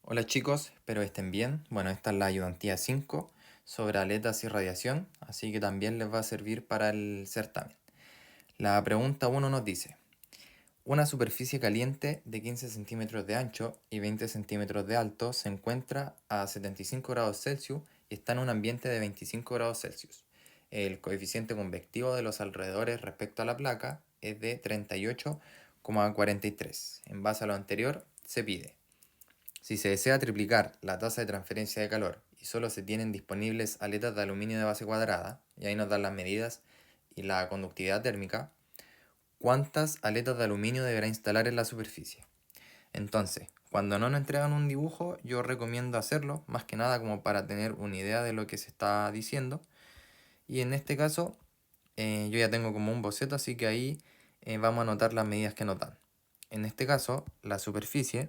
Hola chicos, espero estén bien. Bueno, esta es la ayudantía 5 sobre aletas y radiación, así que también les va a servir para el certamen. La pregunta 1 nos dice, una superficie caliente de 15 centímetros de ancho y 20 centímetros de alto se encuentra a 75 grados Celsius y está en un ambiente de 25 grados Celsius. El coeficiente convectivo de los alrededores respecto a la placa es de 38,43. En base a lo anterior, se pide: si se desea triplicar la tasa de transferencia de calor y solo se tienen disponibles aletas de aluminio de base cuadrada, y ahí nos dan las medidas y la conductividad térmica, ¿cuántas aletas de aluminio deberá instalar en la superficie? Entonces, cuando no nos entregan un dibujo, yo recomiendo hacerlo, más que nada como para tener una idea de lo que se está diciendo. Y en este caso, yo ya tengo como un boceto, así que ahí vamos a anotar las medidas que nos dan. En este caso, la superficie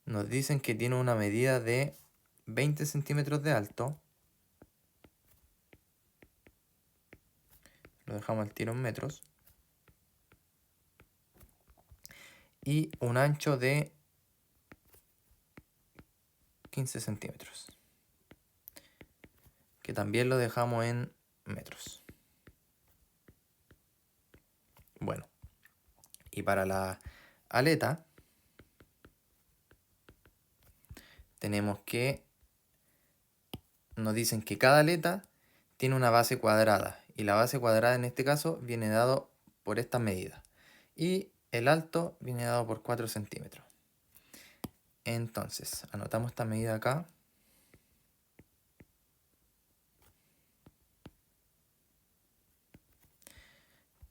nos dicen que tiene una medida de 20 centímetros de alto. Lo dejamos al tiro en metros. Y un ancho de 15 centímetros, que también lo dejamos en metros. Bueno, y para la aleta tenemos que nos dicen que cada aleta tiene una base cuadrada, y la base cuadrada en este caso viene dado por estas medidas, y el alto viene dado por 4 centímetros. Entonces, anotamos esta medida acá.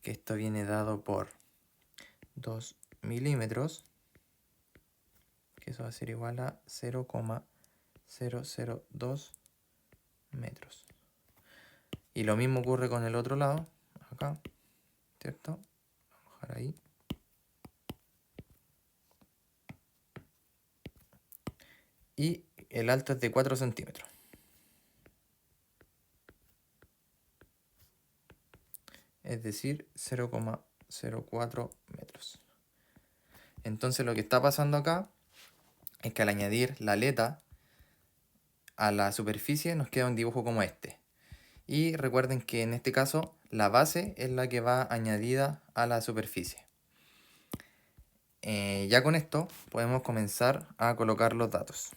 Que esto viene dado por 2 milímetros, que eso va a ser igual a 0,002 metros. Y lo mismo ocurre con el otro lado, acá, ¿cierto? Vamos a dejar ahí. Y el alto es de 4 centímetros. Es decir, 0,04 metros. Entonces lo que está pasando acá es que al añadir la aleta a la superficie nos queda un dibujo como este. Y recuerden que en este caso la base es la que va añadida a la superficie. Ya con esto podemos comenzar a colocar los datos.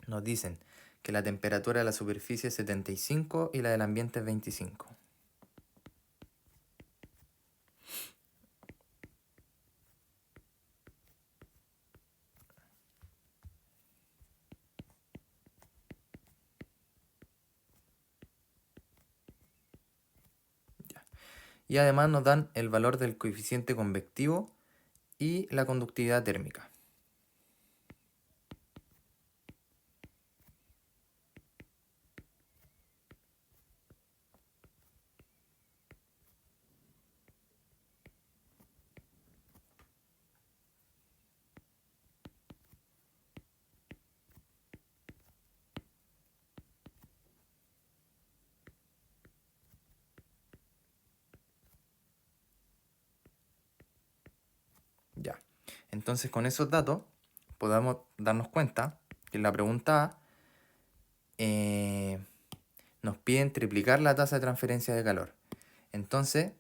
Nos dicen que la temperatura de la superficie es 75 y la del ambiente es 25. Ya. Y además nos dan el valor del coeficiente convectivo y la conductividad térmica. Ya. Entonces con esos datos podemos darnos cuenta que en la pregunta A nos piden triplicar la tasa de transferencia de calor. Entonces,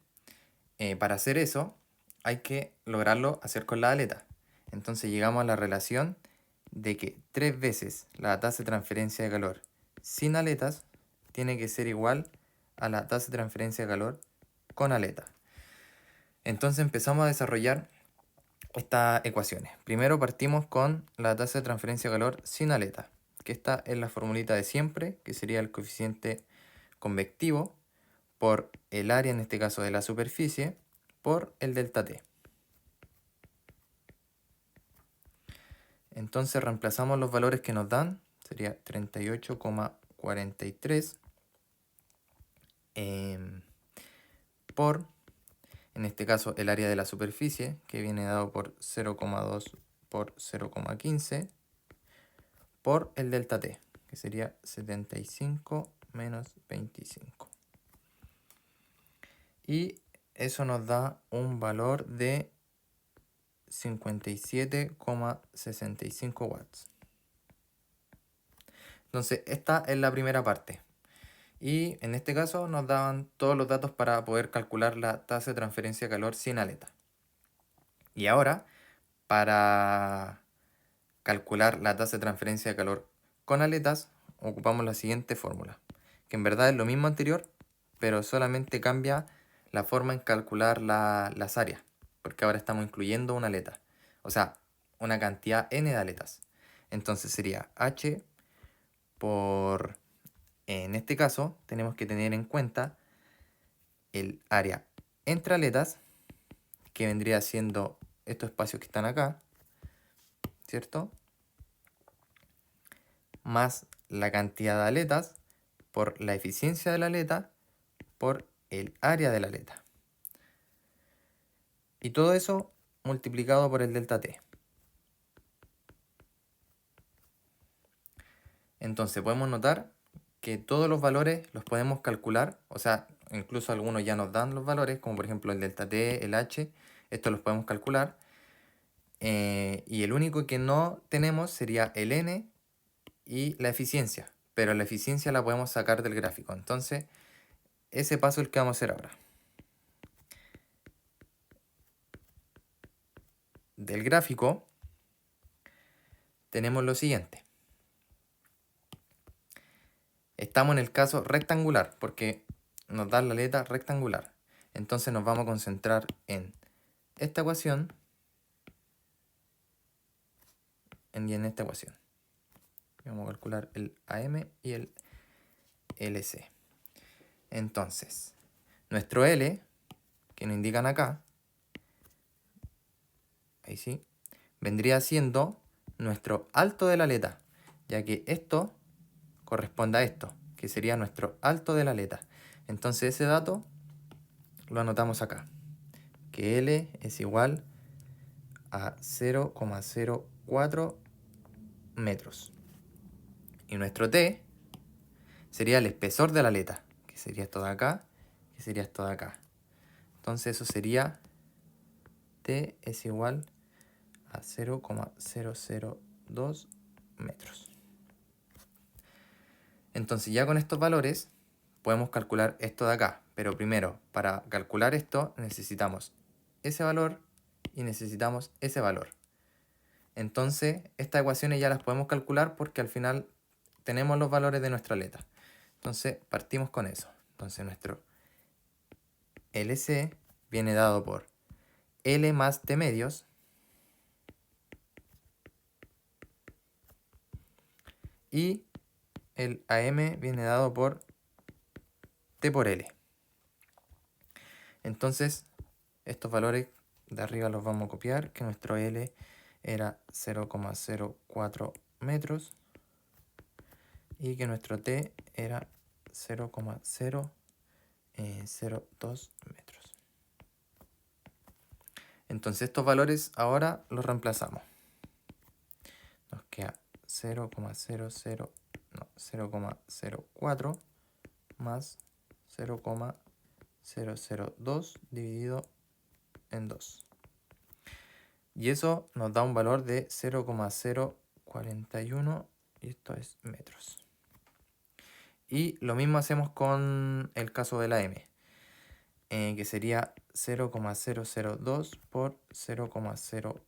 para hacer eso, hay que lograrlo hacer con la aleta. Entonces llegamos a la relación de que 3 veces la tasa de transferencia de calor sin aletas tiene que ser igual a la tasa de transferencia de calor con aleta. Entonces empezamos a desarrollar estas ecuaciones. Primero partimos con la tasa de transferencia de calor sin aleta, que esta es la formulita de siempre, que sería el coeficiente convectivo por el área, en este caso de la superficie, por el delta T. Entonces reemplazamos los valores que nos dan, sería 38,43 por, en este caso, el área de la superficie, que viene dado por 0,2 por 0,15, por el delta T, que sería 75 menos 25. Y eso nos da un valor de 57,65 watts. Entonces, esta es la primera parte. Y en este caso nos daban todos los datos para poder calcular la tasa de transferencia de calor sin aleta. Y ahora, para calcular la tasa de transferencia de calor con aletas, ocupamos la siguiente fórmula, que en verdad es lo mismo anterior, pero solamente cambia la forma en calcular las áreas, porque ahora estamos incluyendo una aleta, o sea, una cantidad n de aletas. Entonces sería h por, en este caso, tenemos que tener en cuenta el área entre aletas, que vendría siendo estos espacios que están acá, ¿cierto? Más la cantidad de aletas por la eficiencia de la aleta por el área de la aleta. Y todo eso multiplicado por el delta T. Entonces podemos notar que todos los valores los podemos calcular, o sea, incluso algunos ya nos dan los valores, como por ejemplo el delta T, el H, estos los podemos calcular. Y el único que no tenemos sería el N y la eficiencia, pero la eficiencia la podemos sacar del gráfico. Entonces, ese paso es el que vamos a hacer ahora. Del gráfico tenemos lo siguiente. Estamos en el caso rectangular, porque nos da la aleta rectangular. Entonces nos vamos a concentrar en esta ecuación y en esta ecuación. Vamos a calcular el AM y el LC. Entonces, nuestro L, que nos indican acá, ahí sí, vendría siendo nuestro alto de la aleta, ya que esto corresponde a esto, que sería nuestro alto de la aleta. Entonces ese dato lo anotamos acá, que L es igual a 0,04 metros. Y nuestro T sería el espesor de la aleta, que sería esto de acá, que sería esto de acá. Entonces eso sería T es igual a 0,002 metros. Entonces ya con estos valores podemos calcular esto de acá. Pero primero, para calcular esto necesitamos ese valor y necesitamos ese valor. Entonces estas ecuaciones ya las podemos calcular porque al final tenemos los valores de nuestra aleta. Entonces partimos con eso. Entonces nuestro LC viene dado por L más T medios y el AM viene dado por T por L. Entonces estos valores de arriba los vamos a copiar, que nuestro L era 0,04 metros y que nuestro T era 0,002 metros. Entonces estos valores ahora los reemplazamos. Nos queda 0,04 más 0,002 dividido en 2. Y eso nos da un valor de 0,041 y esto es metros. Y lo mismo hacemos con el caso de la M, que sería 0,002 por 0,04.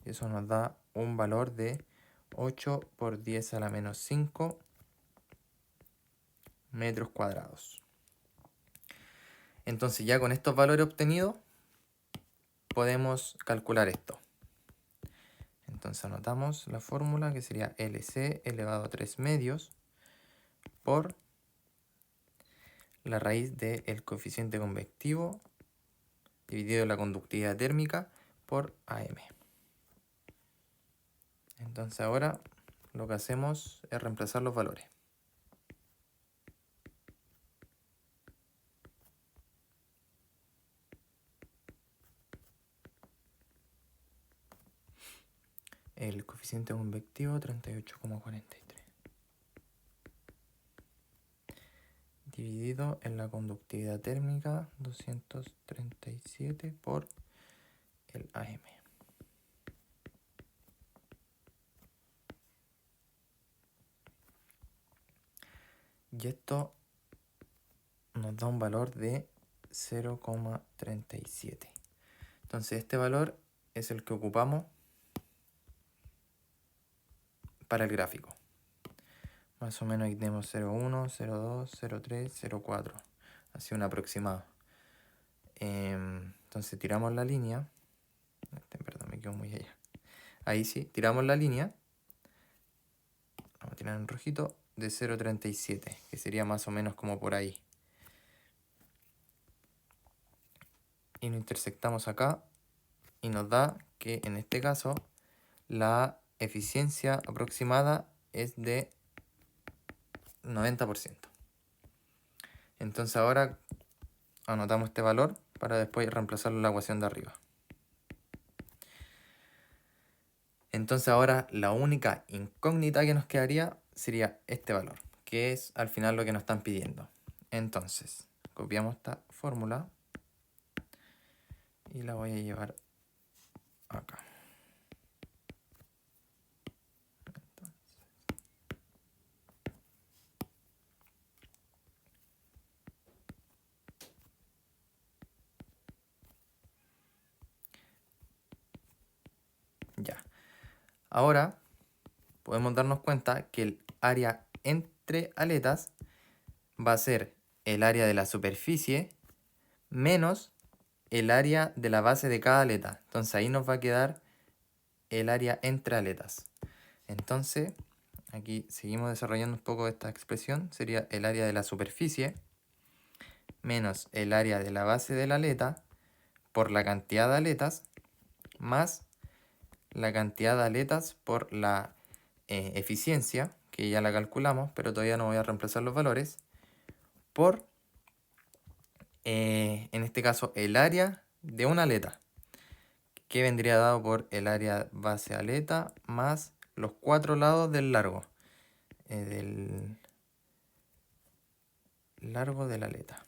Y eso nos da un valor de 8 por 10 a la menos 5 metros cuadrados. Entonces ya con estos valores obtenidos podemos calcular esto. Entonces anotamos la fórmula que sería LC elevado a 3 medios por la raíz del coeficiente convectivo dividido la conductividad térmica por AM. Entonces ahora lo que hacemos es reemplazar los valores. El coeficiente convectivo 38,43. dividido en la conductividad térmica 237 por el AM. Y esto nos da un valor de 0,37. Entonces este valor es el que ocupamos para el gráfico. Más o menos ahí tenemos 0,1, 0,2, 0,3, 0,4. Así un aproximado. Entonces tiramos la línea. Perdón, me quedo muy allá. Ahí sí, tiramos la línea. Vamos a tirar en rojito de 0,37, que sería más o menos como por ahí. Y lo intersectamos acá y nos da que en este caso la eficiencia aproximada es de 90%. Entonces ahora anotamos este valor para después reemplazarlo en la ecuación de arriba. Entonces ahora la única incógnita que nos quedaría sería este valor, que es al final lo que nos están pidiendo. Entonces, copiamos esta fórmula y la voy a llevar acá. Ya. Ahora podemos darnos cuenta que el área entre aletas va a ser el área de la superficie menos el área de la base de cada aleta. Entonces ahí nos va a quedar el área entre aletas. Entonces, aquí seguimos desarrollando un poco esta expresión. Sería el área de la superficie menos el área de la base de la aleta por la cantidad de aletas más la cantidad de aletas por la eficiencia, que ya la calculamos, pero todavía no voy a reemplazar los valores, por, en este caso, el área de una aleta, que vendría dado por el área base aleta más los 4 lados del largo de la aleta.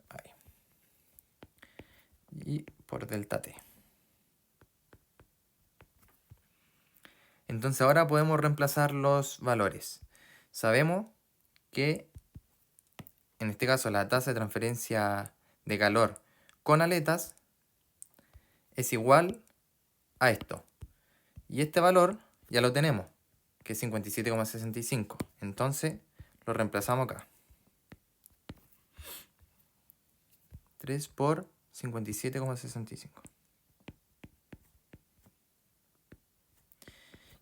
Ahí. Y por delta t. Entonces ahora podemos reemplazar los valores. Sabemos que en este caso la tasa de transferencia de calor con aletas es igual a esto. Y este valor ya lo tenemos, que es 57,65. Entonces lo reemplazamos acá. 3 por 57,65.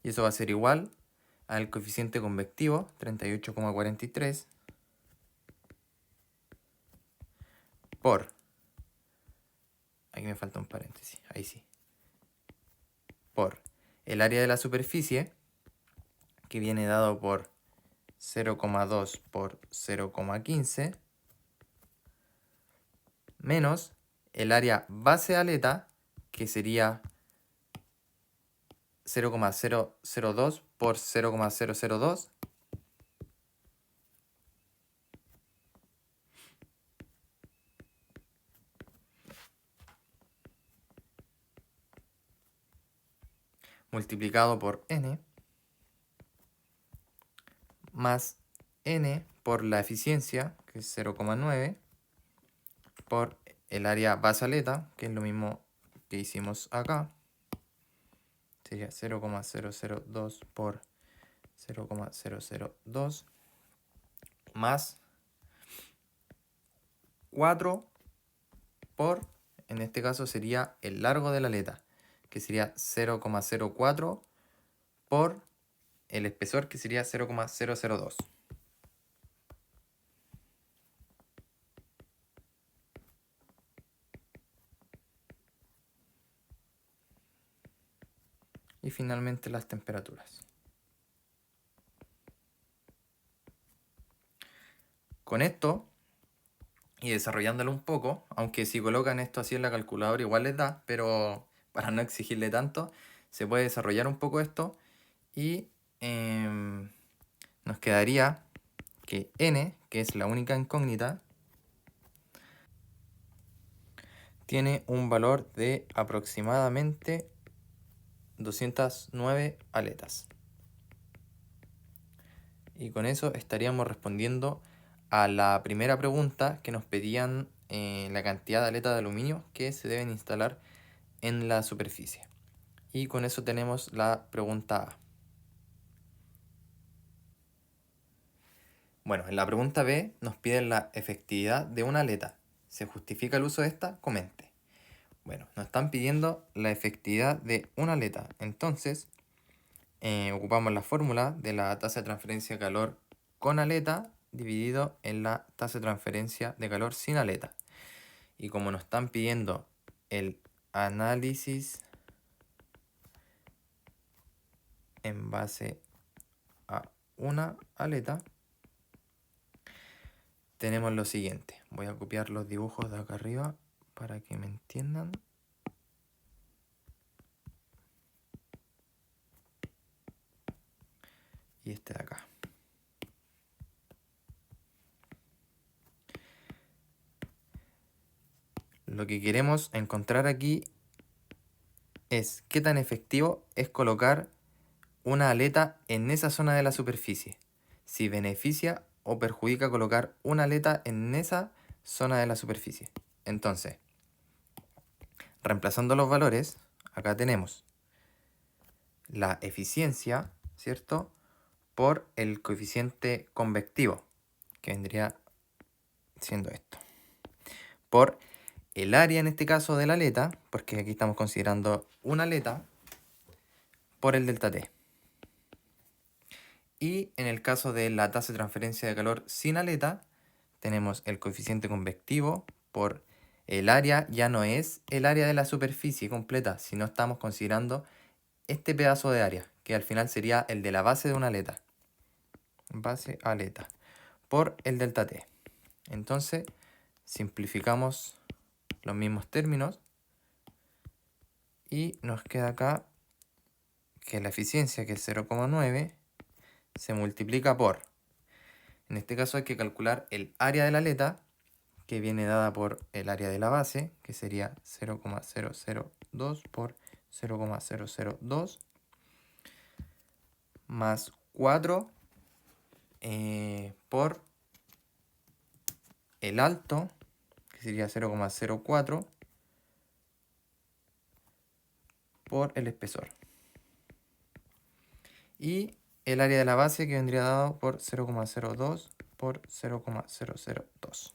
Y eso va a ser igual al coeficiente convectivo, 38,43, por, aquí me falta un paréntesis, ahí sí, por el área de la superficie, que viene dado por 0,2 por 0,15, menos el área base aleta, que sería 0,002 por 0,002, multiplicado por n, más n por la eficiencia, que es 0,9, por el área base aleta, que es lo mismo que hicimos acá, sería 0,002 por 0,002, más 4 por, en este caso sería el largo de la aleta, que sería 0,04 por el espesor, que sería 0,002. Y finalmente las temperaturas. Con esto, y desarrollándolo un poco, aunque si colocan esto así en la calculadora igual les da, pero para no exigirle tanto, se puede desarrollar un poco esto y nos quedaría que n, que es la única incógnita, tiene un valor de aproximadamente 209 aletas. Y con eso estaríamos respondiendo a la primera pregunta que nos pedían la cantidad de aletas de aluminio que se deben instalar en la superficie. Y con eso tenemos la pregunta A. Bueno, en la pregunta B nos piden la efectividad de una aleta. ¿Se justifica el uso de esta? Comente. Bueno, nos están pidiendo la efectividad de una aleta. Entonces, ocupamos la fórmula de la tasa de transferencia de calor con aleta dividido en la tasa de transferencia de calor sin aleta. Y como nos están pidiendo el análisis en base a una aleta, tenemos lo siguiente. Voy a copiar los dibujos de acá arriba para que me entiendan. Y este de acá. Lo que queremos encontrar aquí es qué tan efectivo es colocar una aleta en esa zona de la superficie. Si beneficia o perjudica colocar una aleta en esa zona de la superficie. Entonces, reemplazando los valores, acá tenemos la eficiencia, ¿cierto? Por el coeficiente convectivo, que vendría siendo esto. Por el área, en este caso, de la aleta, porque aquí estamos considerando una aleta, por el delta T. Y en el caso de la tasa de transferencia de calor sin aleta, tenemos el coeficiente convectivo por el área, ya no es el área de la superficie completa, sino estamos considerando este pedazo de área, que al final sería el de la base de una aleta. Base aleta, por el delta T. Entonces, simplificamos los mismos términos y nos queda acá que la eficiencia, que es 0,9, se multiplica por, en este caso hay que calcular el área de la aleta, que viene dada por el área de la base, que sería 0,002 por 0,002, más 4 por el alto, que sería 0,04, por el espesor. Y el área de la base, que vendría dado por 0,02 por 0,002.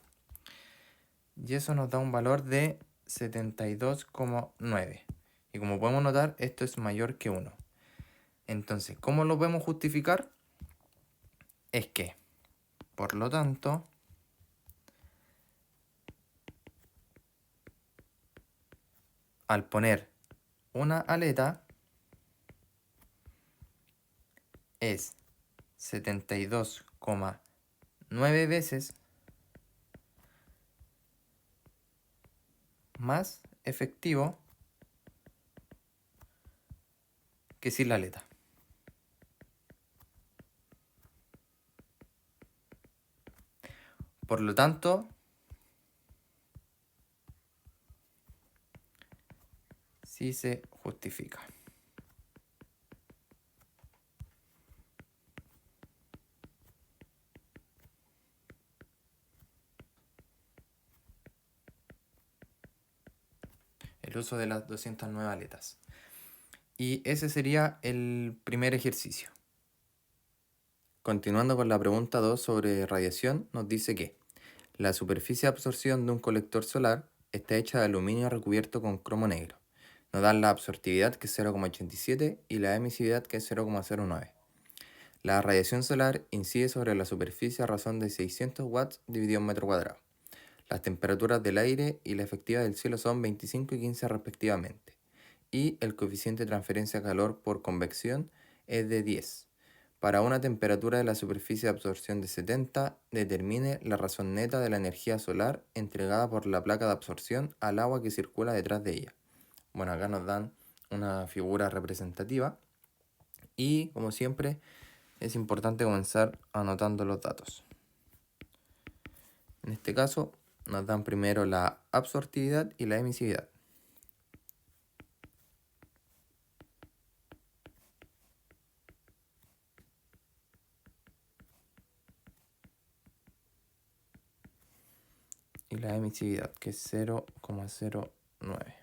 Y eso nos da un valor de 72,9. Y como podemos notar, esto es mayor que 1. Entonces, ¿cómo lo podemos justificar? Es que, por lo tanto, al poner una aleta, es 72,9 veces más efectivo que sin la aleta. Por lo tanto, sí se justifica. El uso de las 209 aletas. Y ese sería el primer ejercicio. Continuando con la pregunta 2 sobre radiación, nos dice que la superficie de absorción de un colector solar está hecha de aluminio recubierto con cromo negro. Nos dan la absortividad, que es 0,87, y la emisividad, que es 0,09. La radiación solar incide sobre la superficie a razón de 600 watts dividido en metro cuadrado. Las temperaturas del aire y la efectiva del cielo son 25 y 15 respectivamente. Y el coeficiente de transferencia de calor por convección es de 10. Para una temperatura de la superficie de absorción de 70, determine la razón neta de la energía solar entregada por la placa de absorción al agua que circula detrás de ella. Bueno, acá nos dan una figura representativa y, como siempre, es importante comenzar anotando los datos. En este caso nos dan primero la absortividad y la emisividad. Y la emisividad, que es 0,09.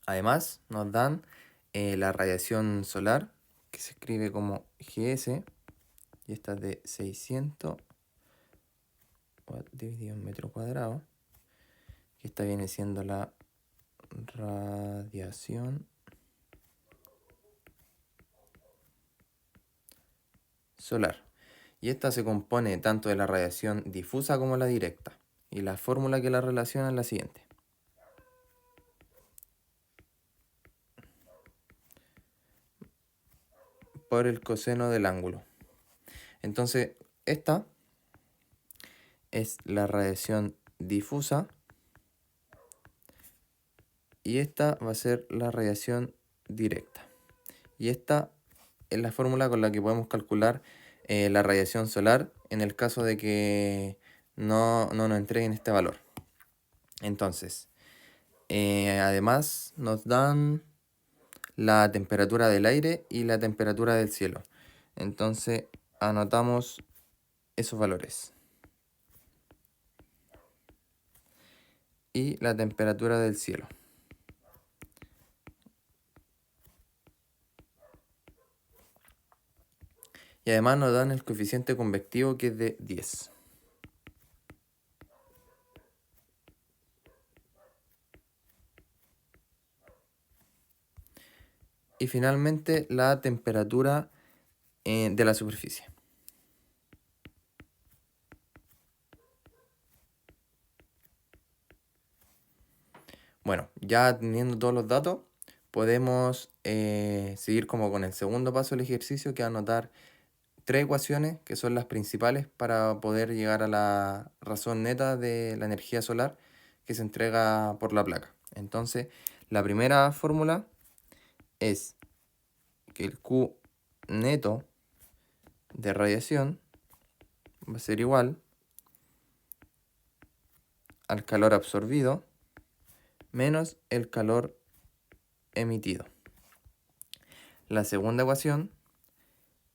Además, nos dan la radiación solar, que se escribe como GS, y esta es de 600 dividido en metro cuadrado, que esta viene siendo la radiación solar. Y esta se compone tanto de la radiación difusa como la directa. Y la fórmula que la relaciona es la siguiente. Por el coseno del ángulo. Entonces, esta es la radiación difusa y esta va a ser la radiación directa. Y esta es la fórmula con la que podemos calcular la radiación solar en el caso de que no nos entreguen este valor. Entonces, además nos dan la temperatura del aire y la temperatura del cielo. Entonces, anotamos esos valores. Y la temperatura del cielo. Y además nos dan el coeficiente convectivo, que es de 10. Y finalmente la temperatura de la superficie. Bueno, ya teniendo todos los datos, podemos seguir como con el segundo paso del ejercicio, que es anotar 3 ecuaciones que son las principales para poder llegar a la razón neta de la energía solar que se entrega por la placa. Entonces, la primera fórmula es que el Q neto de radiación va a ser igual al calor absorbido menos el calor emitido. La segunda ecuación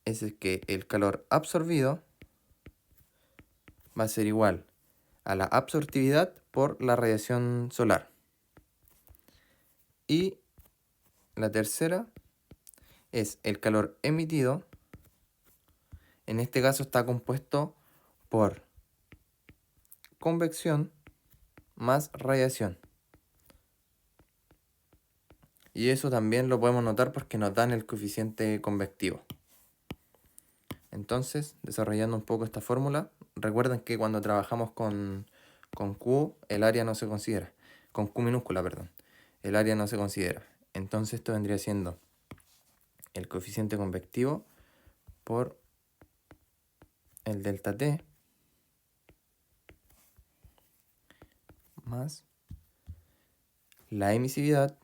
es que el calor absorbido va a ser igual a la absortividad por la radiación solar. Y la tercera es el calor emitido. En este caso está compuesto por convección más radiación. Y eso también lo podemos notar porque nos dan el coeficiente convectivo. Entonces, desarrollando un poco esta fórmula, recuerden que cuando trabajamos con Q, el área no se considera. Con Q minúscula, perdón. El área no se considera. Entonces esto vendría siendo el coeficiente convectivo por el delta T más la emisividad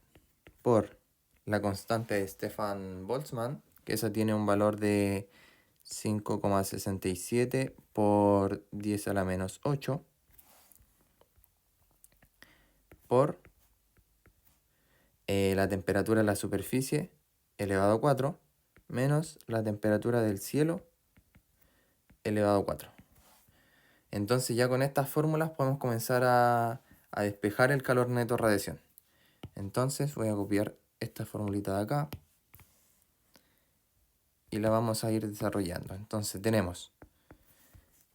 por la constante de Stefan-Boltzmann, que esa tiene un valor de 5,67 por 10 a la menos 8, por la temperatura de la superficie elevado a 4 menos la temperatura del cielo elevado a 4. Entonces ya con estas fórmulas podemos comenzar a despejar el calor neto radiación. Entonces voy a copiar esta formulita de acá y la vamos a ir desarrollando. Entonces tenemos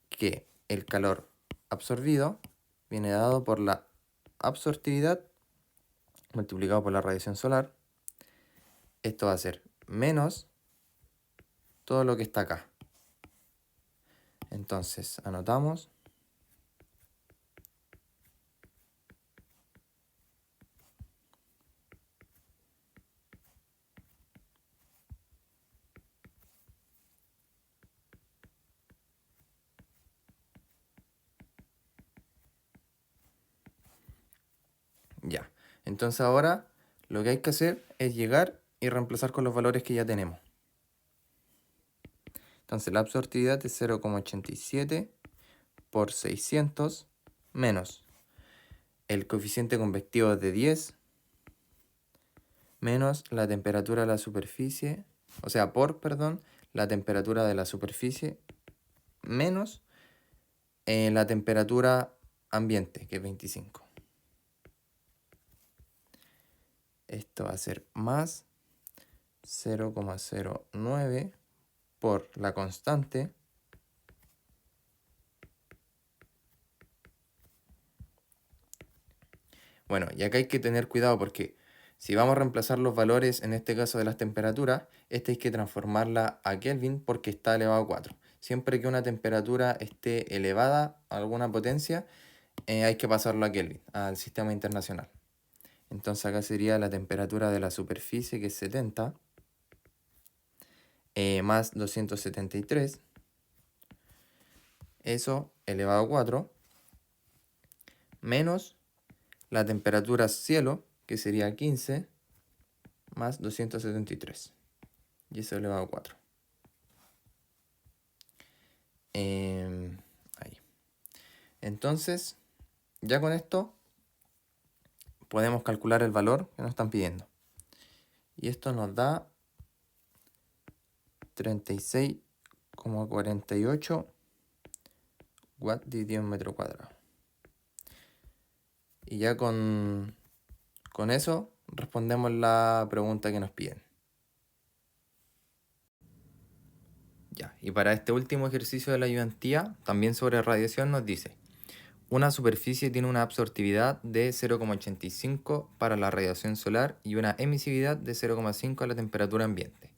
que el calor absorbido viene dado por la absortividad multiplicado por la radiación solar. Esto va a ser menos todo lo que está acá. Entonces anotamos ya. Entonces ahora lo que hay que hacer es llegar y reemplazar con los valores que ya tenemos. Entonces la absortividad es 0,87 por 600 menos el coeficiente convectivo de 10 menos la temperatura de la superficie, o sea, la temperatura de la superficie menos la temperatura ambiente, que es 25. Esto va a ser más 0,09 por la constante Bueno, y acá hay que tener cuidado porque si vamos a reemplazar los valores, en este caso de las temperaturas, hay que transformarla a Kelvin porque está elevado a 4. Siempre que una temperatura esté elevada a alguna potencia, hay que pasarlo a Kelvin, al sistema internacional. Entonces acá sería la temperatura de la superficie, que es 70, más 273, eso elevado a 4, menos la temperatura cielo, que sería 15, más 273. Y eso elevado a 4. Ahí. Entonces, ya con esto podemos calcular el valor que nos están pidiendo. Y esto nos da 36,48 watts dividido en metro cuadrado. Y ya con eso respondemos la pregunta que nos piden. Ya, y para este último ejercicio de la ayudantía, también sobre radiación, nos dice: una superficie tiene una absortividad de 0,85 para la radiación solar y una emisividad de 0,5 a la temperatura ambiente.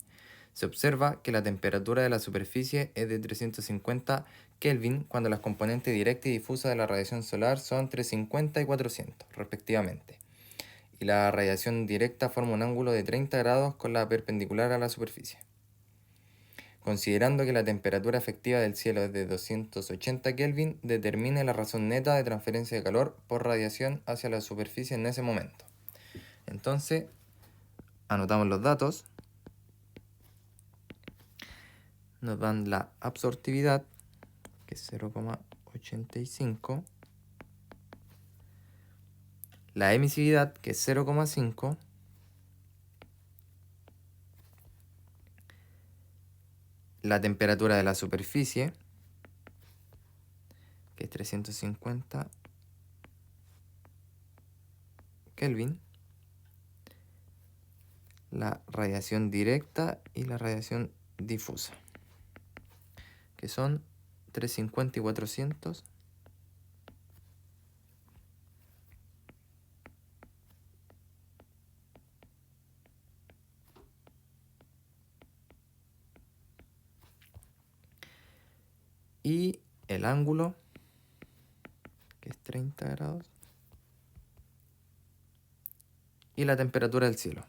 Se observa que la temperatura de la superficie es de 350 Kelvin cuando las componentes directa y difusa de la radiación solar son 350 y 400, respectivamente. Y la radiación directa forma un ángulo de 30 grados con la perpendicular a la superficie. Considerando que la temperatura efectiva del cielo es de 280 Kelvin, determine la razón neta de transferencia de calor por radiación hacia la superficie en ese momento. Entonces, anotamos los datos. Nos dan la absortividad, que es 0,85, la emisividad, que es 0,5, la temperatura de la superficie, que es 350 Kelvin, la radiación directa y la radiación difusa, que son 350 y 400. Y el ángulo, que es 30 grados. Y la temperatura del cielo.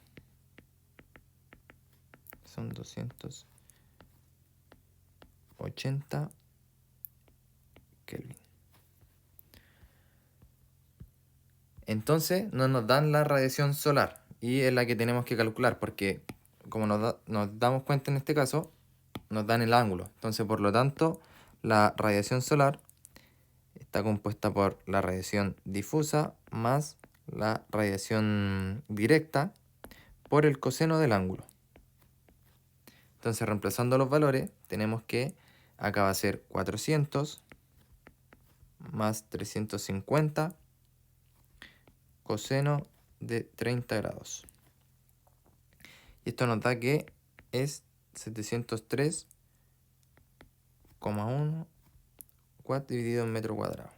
Son 280 Kelvin. Entonces nos dan la radiación solar y es la que tenemos que calcular porque como nos damos cuenta en este caso, nos dan el ángulo. Entonces, por lo tanto, la radiación solar está compuesta por la radiación difusa más la radiación directa por el coseno del ángulo. Entonces, reemplazando los valores, tenemos que acá va a ser 400 más 350 coseno de 30 grados. Y esto nos da que es 703,1 watts dividido en metro cuadrado.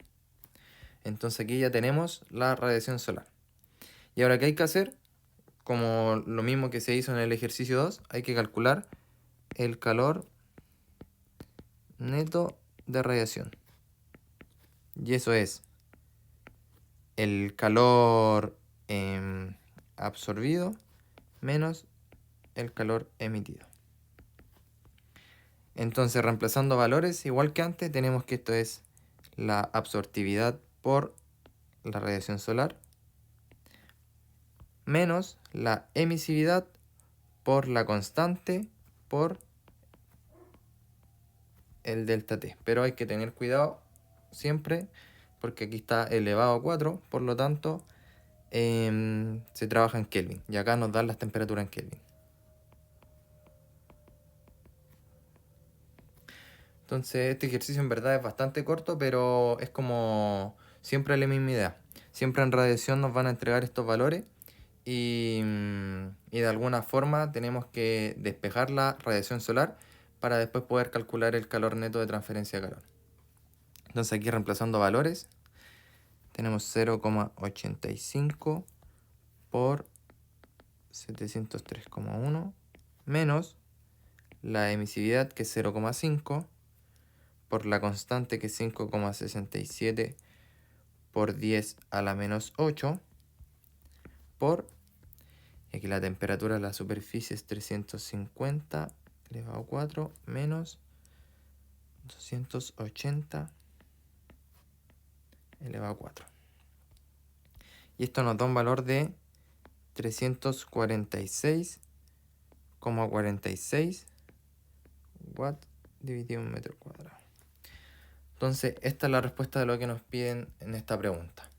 Entonces aquí ya tenemos la radiación solar. Y ahora, ¿qué hay que hacer? Como lo mismo que se hizo en el ejercicio 2, hay que calcular el calor neto de radiación. Y eso es el calor absorbido menos el calor emitido. Entonces, reemplazando valores, igual que antes, tenemos que esto es la absortividad por la radiación solar menos la emisividad por la constante por el delta T. Pero hay que tener cuidado siempre porque aquí está elevado a 4, por lo tanto se trabaja en Kelvin. Y acá nos dan las temperaturas en Kelvin. Entonces este ejercicio en verdad es bastante corto, pero es como siempre la misma idea. Siempre en radiación nos van a entregar estos valores y de alguna forma tenemos que despejar la radiación solar para después poder calcular el calor neto de transferencia de calor. Entonces aquí reemplazando valores, tenemos 0,85 por 703,1 menos la emisividad, que es 0,5, por la constante, que es 5,67 por 10 a la menos 8, por, y aquí la temperatura de la superficie es 350 elevado a 4 menos 280 elevado a 4. Y esto nos da un valor de 346,46 watt dividido en metro cuadrado. Entonces, esta es la respuesta de lo que nos piden en esta pregunta.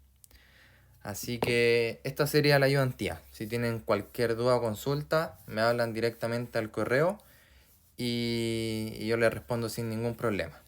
Así que esta sería la ayudantía. Si tienen cualquier duda o consulta, me hablan directamente al correo y yo les respondo sin ningún problema.